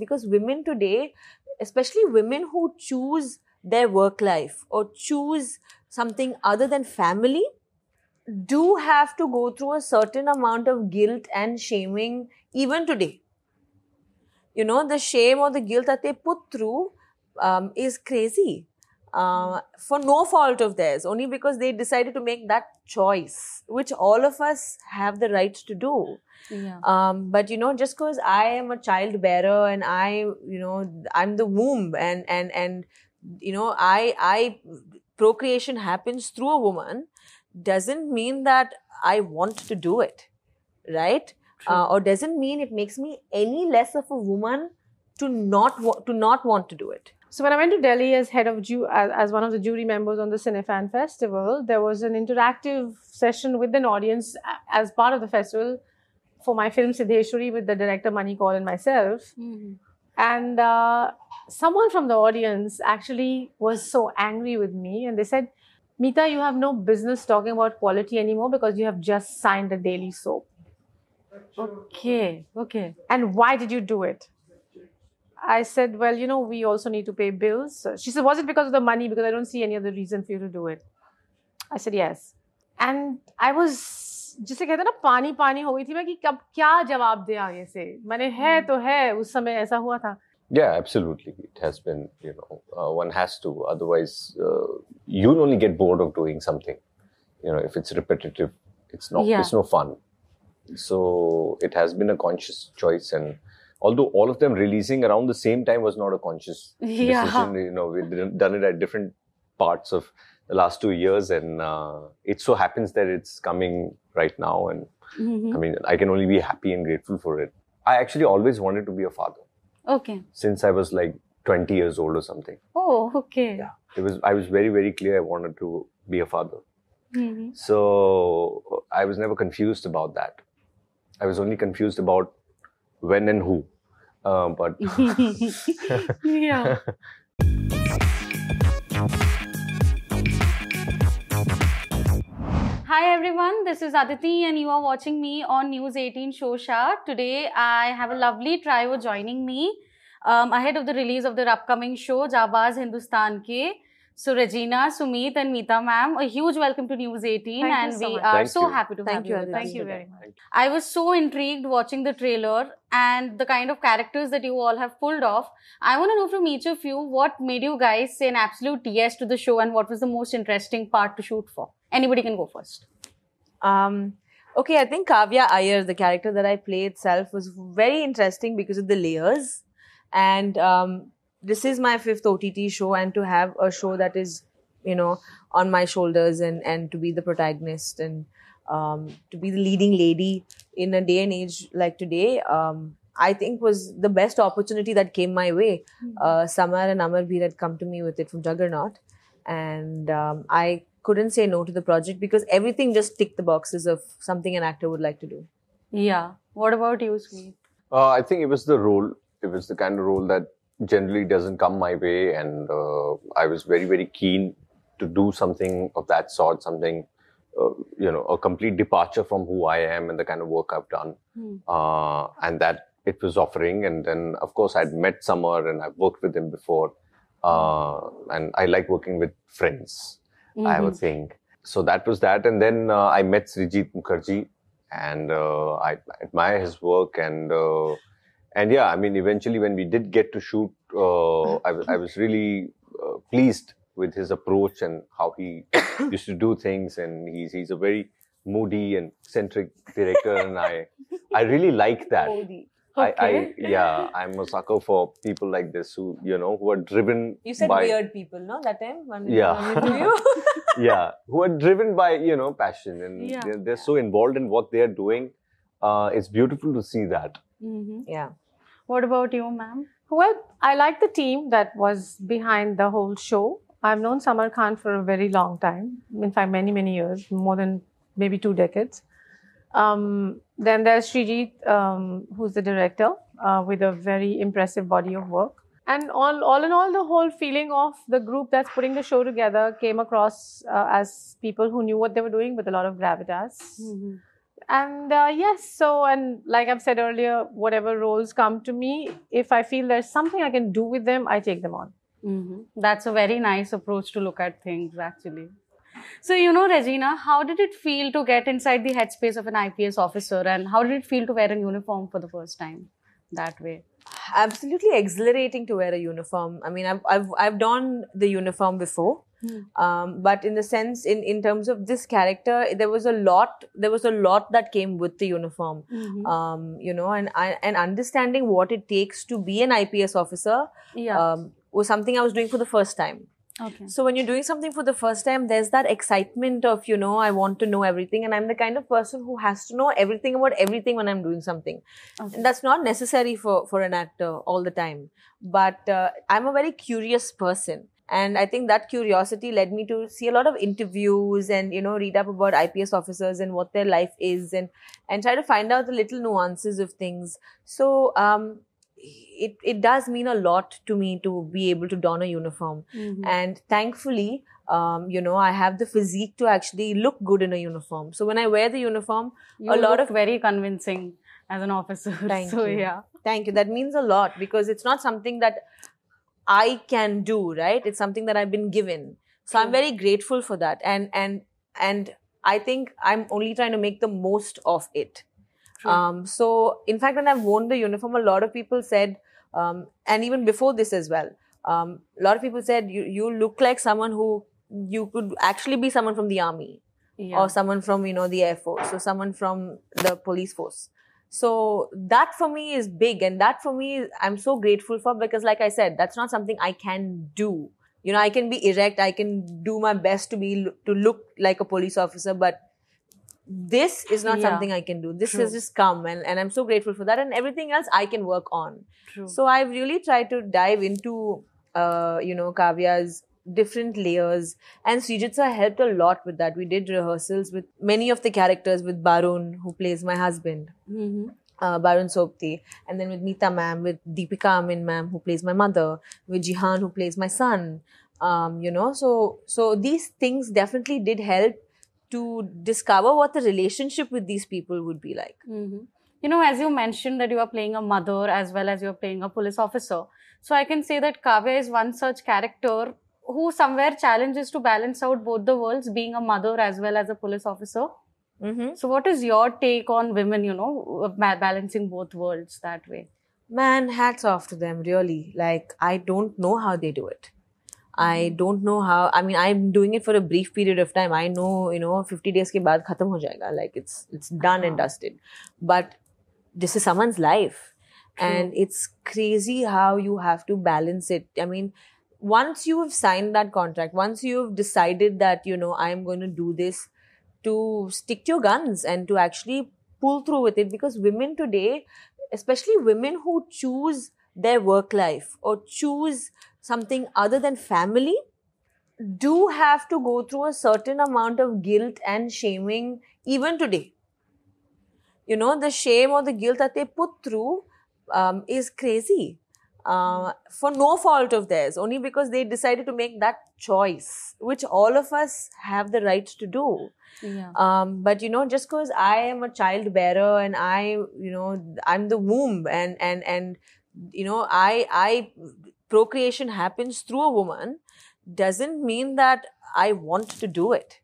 because women today, especially women who choose their work life or choose something other than family, do have to go through a certain amount of guilt and shaming even today. You know, the shame or the guilt that they put through is crazy. For no fault of theirs, only because they decided to make that choice, which all of us have the right to do. Yeah. But you know, just because I am a child bearer and I'm the womb, and you know, I procreation happens through a woman, doesn't mean that I want to do it, right? Or doesn't mean it makes me any less of a woman to not want to do it. So when I went to Delhi as head of as one of the jury members on the Cinefan Festival, there was an interactive session with an audience as part of the festival for my film Siddheshwari with the director Mani Kaul and myself. And someone from the audience actually was so angry with me, and they said, "Mita, you have no business talking about quality anymore because you have just signed a daily soap." Okay. "And why did you do it?" I said, "Well, you know, we also need to pay bills." She said, "Was it because of the money? Because I don't see any other reason for you to do it." I said, "Yes." And I was, जिसे कहते हैं ना, पानी हो गई थी मैं कि कब क्या जवाब दे आगे से. मैंने है तो है, उस समय ऐसा हुआ था. Yeah, absolutely. It has been, one has to. Otherwise, you'll only get bored of doing something. You know, if it's repetitive, it's no fun. So it has been a conscious choice, and although all of them releasing around the same time was not a conscious decision, you know, we've done it at different parts of the last 2 years, and it so happens that it's coming right now, and I mean, I can only be happy and grateful for it. I actually always wanted to be a father. Okay. Since I was like 20 years old or something. Oh, okay. Yeah. I was very, very clear I wanted to be a father. So I was never confused about that. I was only confused about when and who. But Yeah. Hi everyone, this is Aditi and you are watching me on News 18 Showsha. Today I have a lovely trio joining me ahead of the release of their upcoming show, Jaanbaaz Hindustan Ke. So Regina, Sumeet and Mita ma'am, a huge welcome to News 18. Thank you and so we much. are Thank so you. happy to have you. Aditi. Thank you very much. I was so intrigued watching the trailer and the kind of characters that you all have pulled off. I want to know from each of you what made you guys say an absolute yes to the show and what was the most interesting part to shoot for. Anybody can go first. Okay, I think Kavya Iyer, the character that I play itself, was very interesting because of the layers. And this is my 5th OTT show, and to have a show that is, you know, on my shoulders and to be the protagonist and to be the leading lady in a day and age like today, I think was the best opportunity that came my way. Samar and Amarveer had come to me with it from Juggernaut, and I couldn't say no to the project because everything just ticked the boxes of something an actor would like to do. Yeah. What about you, Sweet? I think it was the role. It was the kind of role that generally doesn't come my way, and I was very, very keen to do something of that sort, something, a complete departure from who I am and the kind of work I've done, and that it was offering. And then, of course, I'd met Samar and I've worked with him before, and I like working with friends. I would think. So that was that. And then I met Srijit Mukherjee, and I admire his work. And yeah, I mean, eventually when we did get to shoot, I was really pleased with his approach and how he used to do things. And he's a very moody and eccentric director, and I really like that. Moody. Okay. I'm a sucker for people like this who are driven. You said by, weird people, no? That time? Yeah. Yeah, who are driven by, passion, and they're so involved in what they're doing. It's beautiful to see that. Yeah. What about you, ma'am? Well, I like the team that was behind the whole show. I've known Samar Khan for a very long time. In fact, many, many years, more than maybe 2 decades. Then there's Srijit, who's the director, with a very impressive body of work. And all in all, the whole feeling of the group that's putting the show together came across as people who knew what they were doing with a lot of gravitas. And yes, so, and like I've said earlier, whatever roles come to me, if I feel there's something I can do with them, I take them on. That's a very nice approach to look at things, actually. So, Regina, how did it feel to get inside the headspace of an IPS officer, and how did it feel to wear a uniform for the first time that way? Absolutely exhilarating to wear a uniform. I mean, I've donned the uniform before, but in the sense, in terms of this character, there was a lot that came with the uniform. And understanding what it takes to be an IPS officer was something I was doing for the first time. Okay. So when you're doing something for the first time, there's that excitement of, I want to know everything. And I'm the kind of person who has to know everything about everything when I'm doing something. Okay. And that's not necessary for an actor all the time. But I'm a very curious person. And I think that curiosity led me to see a lot of interviews and, read up about IPS officers and what their life is and try to find out the little nuances of things. So, it does mean a lot to me to be able to don a uniform. And thankfully, I have the physique to actually look good in a uniform. So when I wear the uniform, you look very convincing as an officer. Thank you. Thank you. That means a lot because it's not something that I can do, right? It's something that I've been given. So I'm very grateful for that. And I think I'm only trying to make the most of it. So, in fact, when I've worn the uniform, a lot of people said, and even before this as well, a lot of people said, you look like someone who, you could actually be someone from the army or someone from, the Air Force or someone from the police force. So, that for me is big, and that for me, I'm so grateful for, because like I said, that's not something I can do. I can be erect, I can do my best to look like a police officer, but this is not something I can do. This has just come, and I'm so grateful for that. And everything else I can work on. So I've really tried to dive into, Kavya's different layers. And Srijitsa helped a lot with that. We did rehearsals with many of the characters, with Barun, who plays my husband. Barun Sobti, and then with Mita ma'am, with Deepika Amin ma'am, who plays my mother, with Jihan, who plays my son. So these things definitely did help to discover what the relationship with these people would be like. As you mentioned that you are playing a mother as well as you are playing a police officer. So I can say that Kavya is one such character who somewhere challenges to balance out both the worlds, being a mother as well as a police officer. So what is your take on women, balancing both worlds that way? Man, hats off to them, really. Like, I don't know how they do it. I don't know how. I mean, I'm doing it for a brief period of time. I know, 50 days ke baad khatam ho jayega. Like, it's done and dusted. But this is someone's life. And it's crazy how you have to balance it. I mean, once you have signed that contract, once you've decided that, I'm going to do this, to stick to your guns and to actually pull through with it. Because women today, especially women who choose their work life or choose something other than family, do have to go through a certain amount of guilt and shaming even today. The shame or the guilt that they put through is crazy. For no fault of theirs, only because they decided to make that choice, which all of us have the right to do. But just because I am a child bearer and I'm the womb and I procreation happens through a woman, doesn't mean that I want to do it,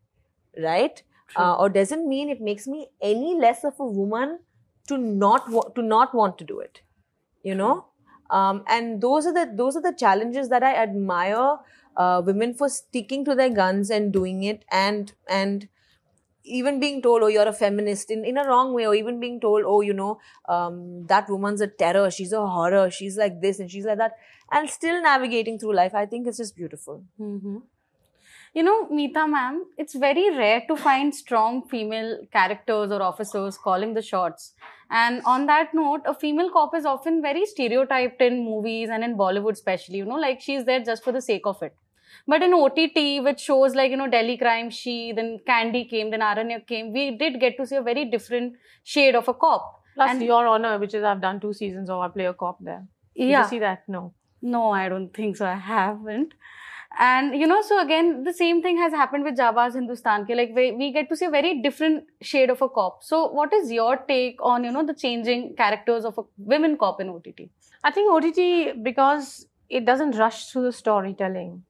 right? Or doesn't mean it makes me any less of a woman to not want to do it, and those are the challenges that I admire women for sticking to their guns and doing it, and even being told, oh, you're a feminist in a wrong way, or even being told, oh, that woman's a terror, she's a horror, she's like this and she's like that, and still navigating through life. I think it's just beautiful. Mita ma'am, it's very rare to find strong female characters or officers calling the shots. And on that note, a female cop is often very stereotyped in movies and in Bollywood especially, like she's there just for the sake of it. But in OTT, with shows like, Delhi Crime, then Candy came, then Aranyak came, we did get to see a very different shade of a cop. Plus and Your Honor, which is I've done 2 seasons of I play a cop there. Did you see that? No. No, I don't think so. I haven't. And so again, the same thing has happened with Jaanbaaz Hindustan Ke. Like we get to see a very different shade of a cop. So what is your take on, the changing characters of a women cop in OTT? I think OTT, because it doesn't rush through the storytelling.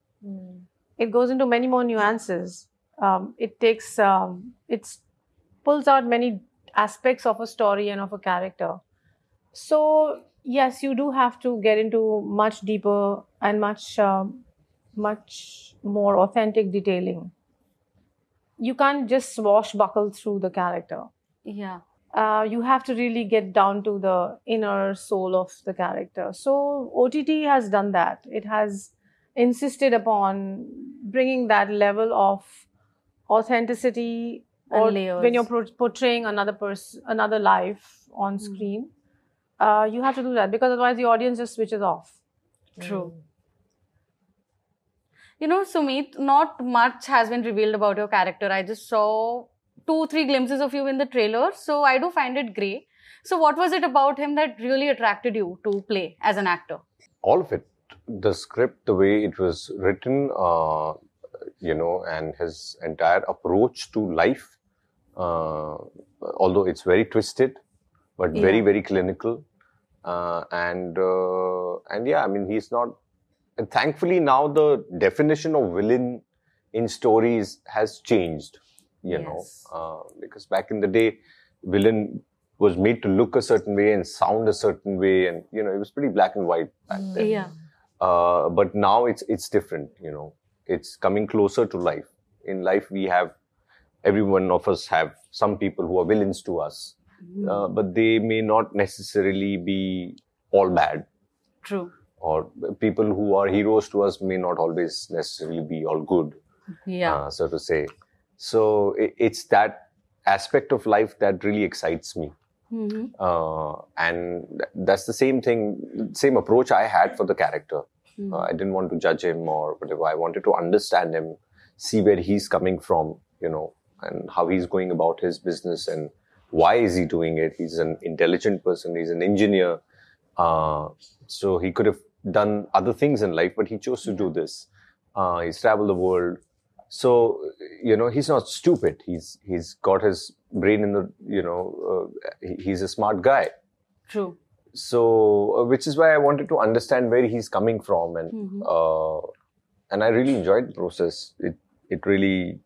It goes into many more nuances. It pulls out many aspects of a story and of a character. So yes, you do have to get into much deeper and much more authentic detailing. You can't just swashbuckle through the character. Yeah. You have to really get down to the inner soul of the character. So OTT has done that. It has insisted upon bringing that level of authenticity, And or layers. when you're portraying another life on screen. You have to do that, because otherwise the audience just switches off. True. Sumeet, not much has been revealed about your character. I just saw 2-3 glimpses of you in the trailer, so I do find it great. So what was it about him that really attracted you to play as an actor? All of it. The script, the way it was written, and his entire approach to life, although it's very twisted, but very, very clinical. And yeah, I mean, he's not... And thankfully now the definition of villain in stories has changed, because back in the day, villain was made to look a certain way and sound a certain way, and it was pretty black and white back then. Yeah. But now it's different. It's coming closer to life. In life, every one of us have some people who are villains to us, but they may not necessarily be all bad. True. Or people who are heroes to us may not always necessarily be all good, so to say. So it's that aspect of life that really excites me. And that's the same approach I had for the character. I didn't want to judge him or whatever. I wanted to understand him, see where he's coming from, and how he's going about his business and why is he doing it. He's an intelligent person. He's an engineer. So he could have done other things in life, but he chose to do this. He's traveled the world. So, he's not stupid. He's got his brain in the, he's a smart guy. True. So, which is why I wanted to understand where he's coming from. And I really enjoyed the process. It really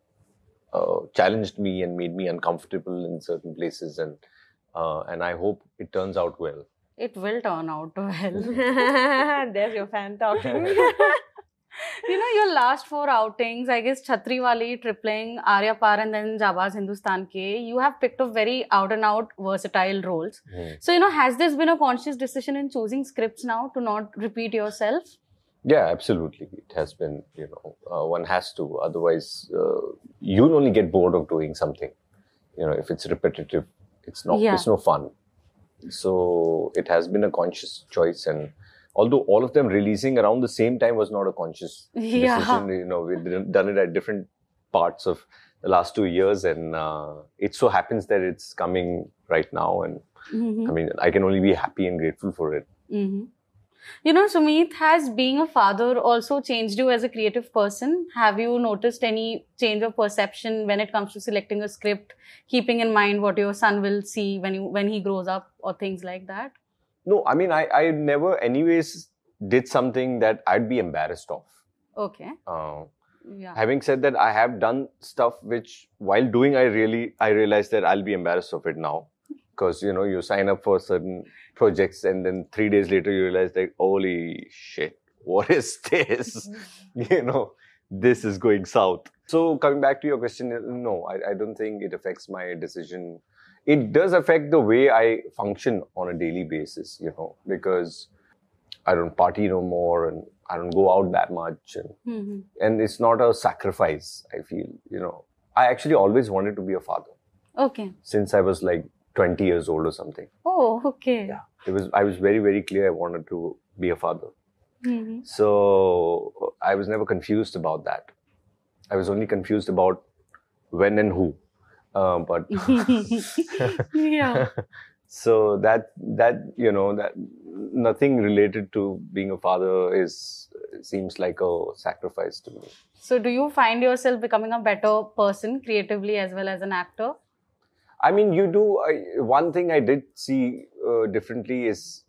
challenged me and made me uncomfortable in certain places. And I hope it turns out well. It will turn out well. There's your fan talking. Your last 4 outings, I guess Chhatri Wali, Tripling, Arya Par, and then Jaanbaaz Hindustan Ke, you have picked up very out and out versatile roles. So, has this been a conscious decision in choosing scripts now to not repeat yourself? Yeah, absolutely. It has been, one has to. Otherwise, you'll only get bored of doing something. If it's repetitive, it's no fun. So it has been a conscious choice, and although all of them releasing around the same time was not a conscious decision, we've done it at different parts of the last 2 years, and it so happens that it's coming right now, and I mean, I can only be happy and grateful for it. Sumeet, has being a father also changed you as a creative person? Have you noticed any change of perception when it comes to selecting a script, keeping in mind what your son will see when he grows up or things like that? No, I mean, I never anyways did something that I'd be embarrassed of. Okay. Having said that, I have done stuff which while doing, I realized that I'll be embarrassed of it now. Because, you sign up for certain projects and then 3 days later you realize like, holy shit, what is this? This is going south. So coming back to your question, no, I don't think it affects my decision. It does affect the way I function on a daily basis, because I don't party no more and I don't go out that much. And it's not a sacrifice, I feel, I actually always wanted to be a father. Okay. Since I was like 20 years old or something. Oh, okay. Yeah. I was very, very clear I wanted to be a father. So I was never confused about that. I was only confused about when and who. But yeah. So that nothing related to being a father is seems like a sacrifice to me. So do you find yourself becoming a better person creatively as well as an actor? I mean, you do. One thing I did see differently is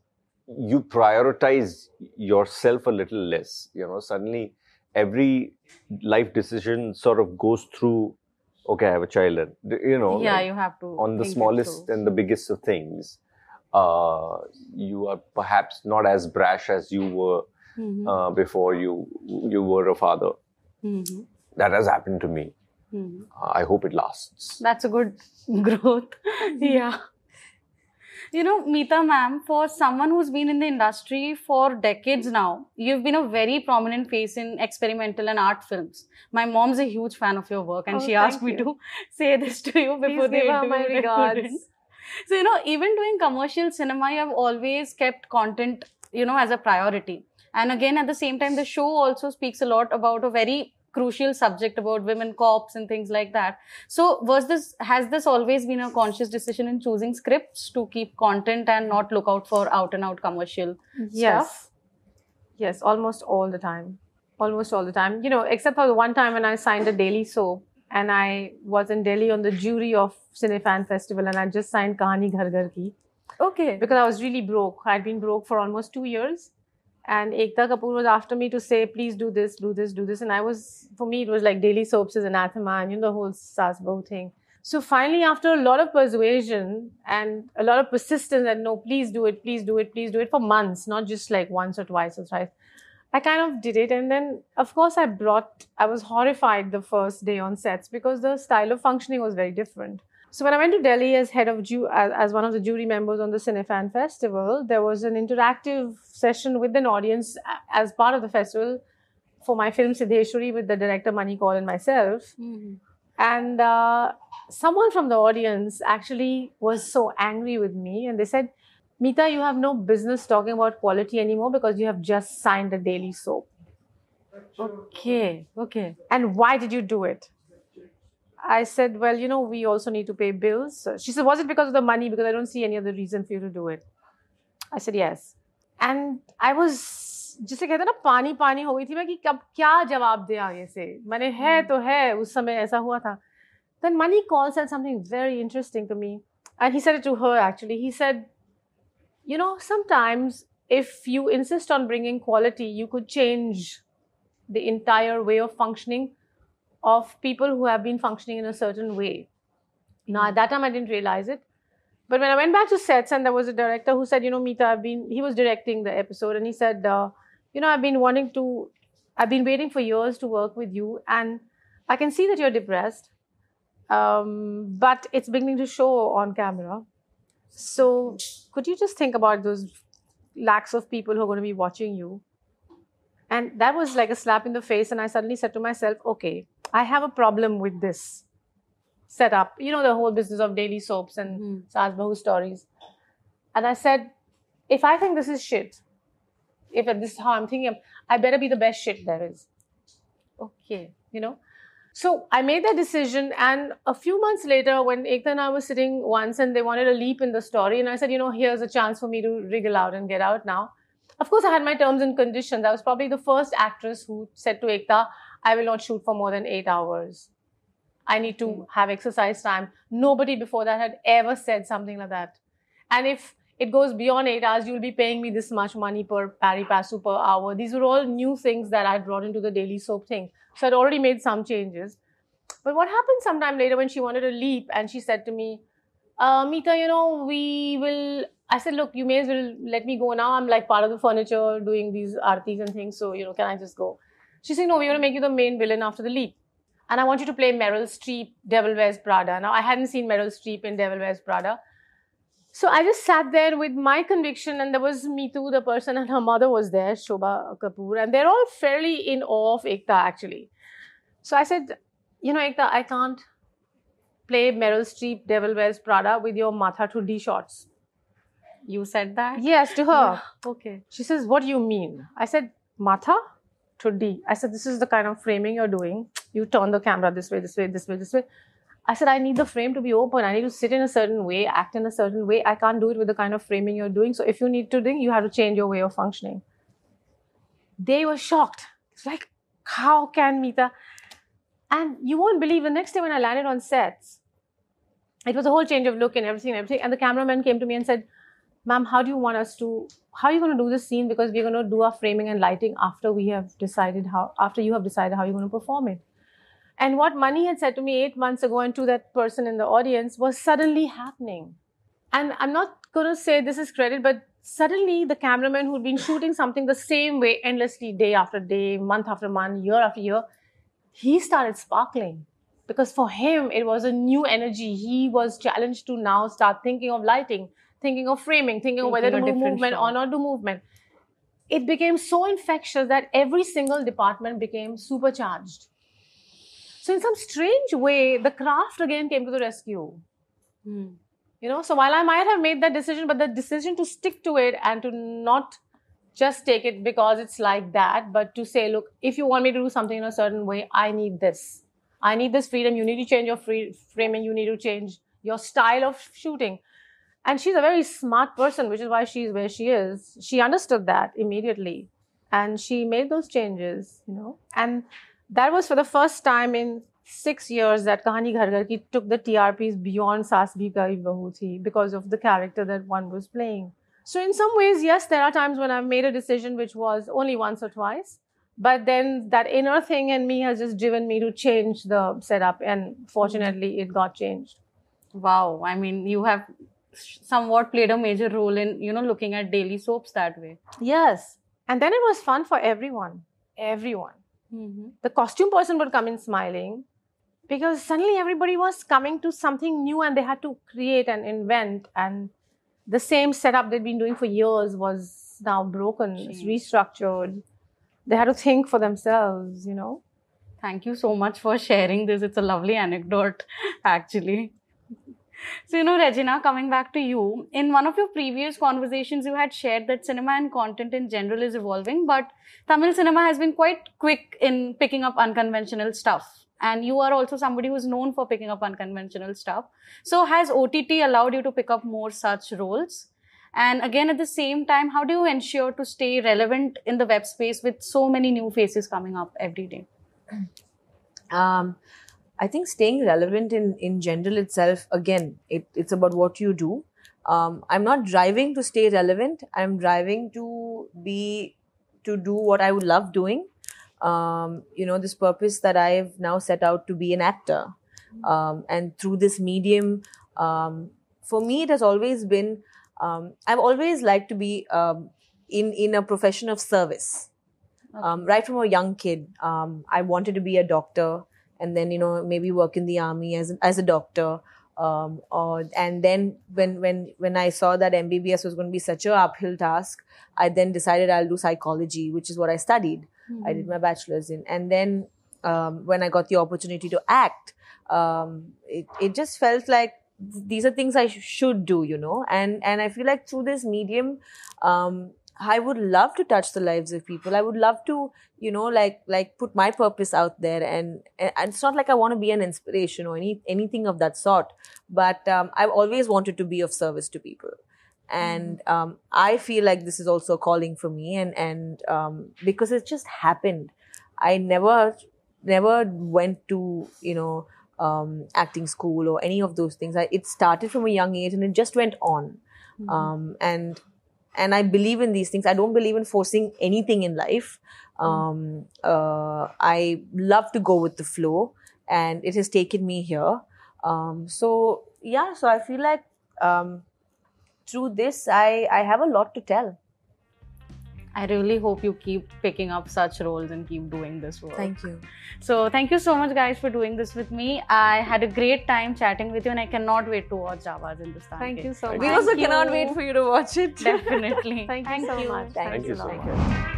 you prioritize yourself a little less. Suddenly every life decision sort of goes through, okay, I have a child, and Yeah, like you have to on the think it smallest through. and the biggest of things. You are perhaps not as brash as you were before you were a father. Mm-hmm. That has happened to me. Mm-hmm. I hope it lasts. That's a good growth. Yeah. Mita ma'am, for someone who's been in the industry for decades now, you've been a very prominent face in experimental and art films. My mom's a huge fan of your work, and she asked me to say this to you before Please the give her interview. my but I regards. couldn't. So, even doing commercial cinema, you have always kept content, as a priority. And again, at the same time, the show also speaks a lot about a very crucial subject about women cops and things like that. So has this always been a conscious decision in choosing scripts to keep content and not look out for out and out commercial stuff? Yes, almost all the time. Almost all the time. Except for the one time when I signed a daily soap and I was in Delhi on the jury of Cinefan Festival and I just signed Kahani Ghar Ghar Ki. Okay. Because I was really broke. I'd been broke for almost 2 years. And Ekta Kapoor was after me to say, please do this, do this, do this. And for me, it was like daily soaps is anathema and the whole Saas Bahu thing. So finally, after a lot of persuasion and a lot of persistence that no, please do it, please do it, please do it for months, not just like once or twice or thrice. I kind of did it. And then, of course, I was horrified the first day on sets because the style of functioning was very different. So when I went to Delhi as as one of the jury members on the Cinefan Festival, there was an interactive session with an audience as part of the festival for my film Siddheshwari with the director Mani Kaul and myself. Mm-hmm. And someone from the audience actually was so angry with me and they said, Mita, you have no business talking about quality anymore because you have just signed a daily soap. Okay. And why did you do it? I said, well, we also need to pay bills. She said, was it because of the money? Because I don't see any other reason for you to do it. I said, yes. And I was, जिसे कहते हैं ना पानी पानी हो गई थी मैं कि कब क्या जवाब दे आगे से मैंने है तो है उस समय ऐसा हुआ था. Then Mani Kaul said something very interesting to me. And he said it to her actually. He said, sometimes if you insist on bringing quality, you could change the entire way of functioning of people who have been functioning in a certain way. Now, at that time, I didn't realize it. But when I went back to sets and there was a director who said, Mita, he was directing the episode and he said, I've been waiting for years to work with you and I can see that you're depressed, but it's beginning to show on camera. So could you just think about those lakhs of people who are going to be watching you? And that was like a slap in the face. And I suddenly said to myself, okay, I have a problem with this setup. The whole business of daily soaps and Saas Bahu stories. And I said, if I think this is shit, if this is how I'm thinking, I better be the best shit there is. Okay. So I made that decision. And a few months later, when Ekta and I were sitting once and they wanted a leap in the story, and I said, here's a chance for me to wriggle out and get out now. Of course, I had my terms and conditions. I was probably the first actress who said to Ekta, I will not shoot for more than 8 hours. I need to have exercise time. Nobody before that had ever said something like that. And if it goes beyond 8 hours, you'll be paying me this much money per pari passu per hour. These were all new things that I brought into the daily soap thing. So I'd already made some changes. But what happened sometime later when she wanted a leap and she said to me, Mita, I said, look, you may as well let me go now. I'm like part of the furniture doing these aartis and things. So, can I just go? She said, no, we're going to make you the main villain after the leap. And I want you to play Meryl Streep, Devil Wears Prada. Now, I hadn't seen Meryl Streep in Devil Wears Prada. So I just sat there with my conviction and there was Meetu, the person, and her mother was there, Shobha Kapoor. And they're all fairly in awe of Ekta actually. So I said, Ekta, I can't play Meryl Streep, Devil Wears Prada with your Matha to D shots. You said that? Yes, to her. Yeah. Okay. She says, what do you mean? I said, Matha to D. I said, this is the kind of framing you're doing. You turn the camera this way, this way, this way, this way. I said, I need the frame to be open. I need to sit in a certain way, act in a certain way. I can't do it with the kind of framing you're doing. So if you need to do, you have to change your way of functioning. They were shocked. It's like, how can Mita? And you won't believe, the next day when I landed on sets, it was a whole change of look and everything. And the cameraman came to me and said, ma'am, how are you going to do this scene? Because we're going to do our framing and lighting after you have decided how you're going to perform it. And what Mani had said to me 8 months ago and to that person in the audience was suddenly happening. And I'm not going to say this is credit, but suddenly the cameraman who'd been shooting something the same way endlessly, day after day, month after month, year after year, he started sparkling. Because for him, it was a new energy. He was challenged to now start thinking of lighting, thinking of framing, thinking of whether to do movement or not do movement. It became so infectious that every single department became supercharged. So in some strange way, the craft again came to the rescue. You know, so while I might have made that decision, but the decision to stick to it and to not just take it because it's like that, but to say, look, if you want me to do something in a certain way, I need this. I need this freedom. You need to change your framing. You need to change your style of shooting. And she's a very smart person, which is why she's where she is. She understood that immediately. And she made those changes, you know. And that was for the first time in 6 years that Kahani Ghar Ghar Ki took the TRPs beyond Saas Bhi Kabhi Bahu Thi because of the character that one was playing. So in some ways, yes, there are times when I've made a decision which was only once or twice. But then that inner thing in me has just driven me to change the setup. And fortunately, it got changed. Wow. I mean, you have somewhat played a major role in, you know, looking at daily soaps that way. Yes. And then it was fun for everyone. Everyone. The costume person would come in smiling because suddenly everybody was coming to something new and they had to create and invent. And the same setup they'd been doing for years was now broken, it's restructured. They had to think for themselves, you know. Thank you so much for sharing this. It's a lovely anecdote, actually. So, you know, Regina, coming back to you, in one of your previous conversations, you had shared that cinema and content in general is evolving, but Tamil cinema has been quite quick in picking up unconventional stuff. And you are also somebody who's known for picking up unconventional stuff. So has OTT allowed you to pick up more such roles? And again, at the same time, how do you ensure to stay relevant in the web space with so many new faces coming up every day? I think staying relevant in general itself, again, it's about what you do. I'm not driving to stay relevant. I'm driving to do what I would love doing. You know, this purpose that I've now set out to be an actor. And through this medium, for me, it has always been, I've always liked to be in a profession of service. Right from a young kid, I wanted to be a doctor. And then, you know, maybe work in the army as a doctor. And then when I saw that MBBS was going to be such an uphill task, I then decided I'll do psychology, which is what I studied. I did my bachelor's in. And then when I got the opportunity to act, it just felt like these are things I should do, you know. And I feel like through this medium, I would love to touch the lives of people. I would love to, you know, like put my purpose out there. And it's not like I want to be an inspiration or anything of that sort. But I've always wanted to be of service to people. And I feel like this is also a calling for me. And because it just happened. I never went to, you know, acting school or any of those things. It started from a young age and it just went on. And I believe in these things. I don't believe in forcing anything in life. I love to go with the flow, and it has taken me here. So I feel like through this, I have a lot to tell. I really hope you keep picking up such roles and keep doing this work. Thank you. So thank you so much, guys, for doing this with me. I had a great time chatting with you, and I cannot wait to watch Jaanbaaz Hindustan Ke. Thank you so much. We also cannot wait for you to watch it. Definitely. Thank you so much. Thank you so much.